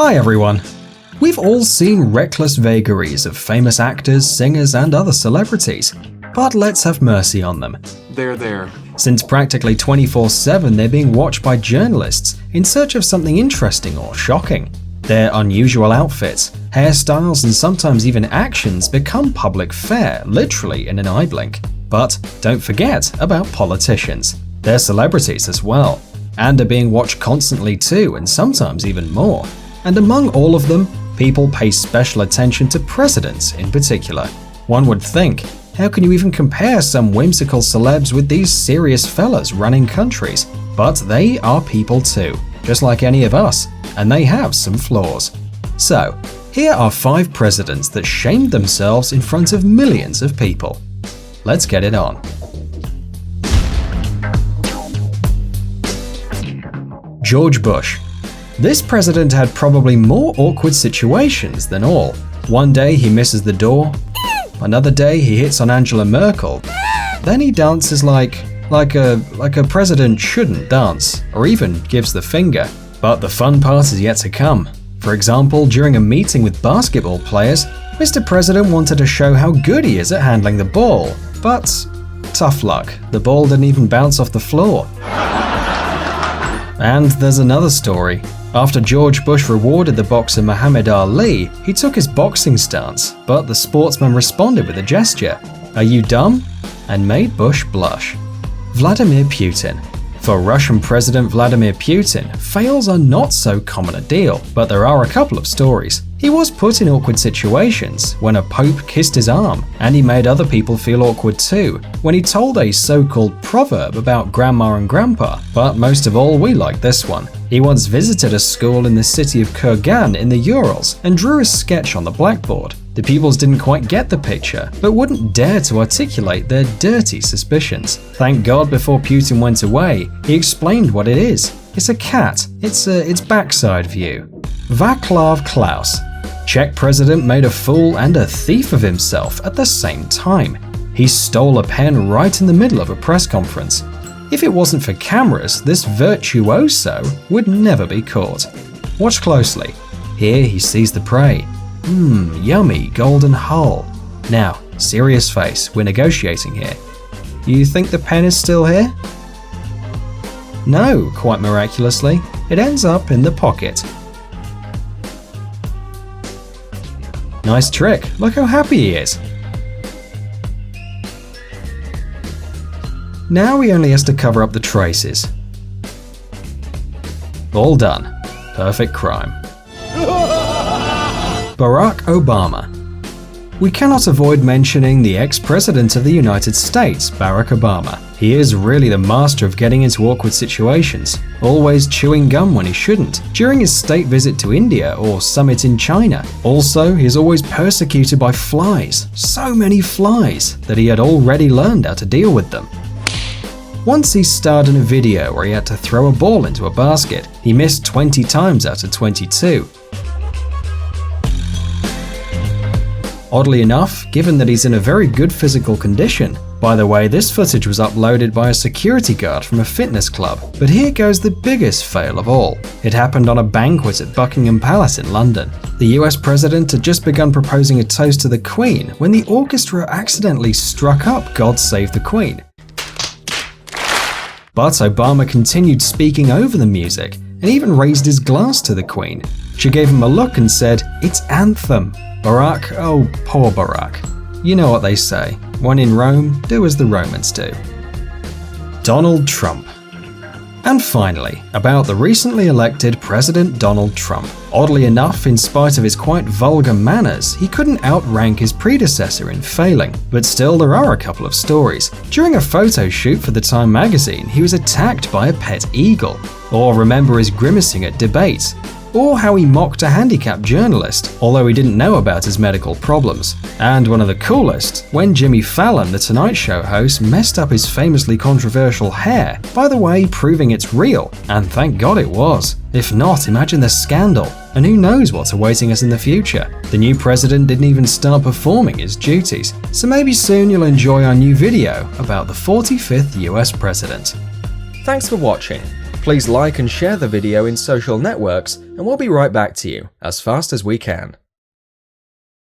Hi everyone! We've all seen reckless vagaries of famous actors, singers, and other celebrities, but let's have mercy on them. There. Since practically 24/7 they're being watched by journalists in search of something interesting or shocking. Their unusual outfits, hairstyles, and sometimes even actions become public fare, literally in an eye blink. But don't forget about politicians. They're celebrities as well, and are being watched constantly too, and sometimes even more. And among all of them, people pay special attention to presidents in particular. One would think, how can you even compare some whimsical celebs with these serious fellas running countries? But they are people too, just like any of us, and they have some flaws. So, here are 5 presidents that shamed themselves in front of millions of people. Let's get it on. George Bush. This president had probably more awkward situations than all. One day he misses the door, another day he hits on Angela Merkel, then he dances like a president shouldn't dance, or even gives the finger. But the fun part is yet to come. For example, during a meeting with basketball players, Mr. President wanted to show how good he is at handling the ball, but tough luck, the ball didn't even bounce off the floor. And there's another story. After George Bush rewarded the boxer Muhammad Ali, he took his boxing stance, but the sportsman responded with a gesture, "Are you dumb?" and made Bush blush. Vladimir Putin. For Russian President Vladimir Putin, fails are not so common a deal, but there are a couple of stories. He was put in awkward situations when a pope kissed his arm, and he made other people feel awkward too when he told a so-called proverb about grandma and grandpa. But most of all, we like this one. He once visited a school in the city of Kurgan in the Urals and drew a sketch on the blackboard. The pupils didn't quite get the picture, but wouldn't dare to articulate their dirty suspicions. Thank God before Putin went away, he explained what it is. It's a cat. It's backside view. Václav Klaus. Czech president made a fool and a thief of himself at the same time. He stole a pen right in the middle of a press conference. If it wasn't for cameras, this virtuoso would never be caught. Watch closely. Here he sees the prey. Yummy golden hull. Now, serious face, we're negotiating here. You think the pen is still here? No, quite miraculously, it ends up in the pocket. Nice trick, look how happy he is. Now he only has to cover up the traces. All done. Perfect crime. Barack Obama. We cannot avoid mentioning the ex-president of the United States, Barack Obama. He is really the master of getting into awkward situations, always chewing gum when he shouldn't, during his state visit to India or summit in China. Also, he is always persecuted by flies, so many flies, that he had already learned how to deal with them. Once he starred in a video where he had to throw a ball into a basket. He missed 20 times out of 22. Oddly enough, given that he's in a very good physical condition. By the way, this footage was uploaded by a security guard from a fitness club. But here goes the biggest fail of all. It happened on a banquet at Buckingham Palace in London. The US president had just begun proposing a toast to the Queen when the orchestra accidentally struck up God Save the Queen. But Obama continued speaking over the music and even raised his glass to the Queen. She gave him a look and said, "It's anthem." Barack, oh poor Barack. You know what they say, when in Rome, do as the Romans do. Donald Trump. And finally, about the recently elected President Donald Trump. Oddly enough, in spite of his quite vulgar manners, he couldn't outrank his predecessor in failing. But still, there are a couple of stories. During a photo shoot for the Time magazine, he was attacked by a pet eagle. Or remember his grimacing at debates. Or how he mocked a handicapped journalist, although he didn't know about his medical problems. And one of the coolest, when Jimmy Fallon, the Tonight Show host, messed up his famously controversial hair, by the way, proving it's real, and thank God it was. If not, imagine the scandal, and who knows what's awaiting us in the future. The new president didn't even start performing his duties, so maybe soon you'll enjoy our new video about the 45th US president. Thanks for watching. Please like and share the video in social networks, and we'll be right back to you as fast as we can.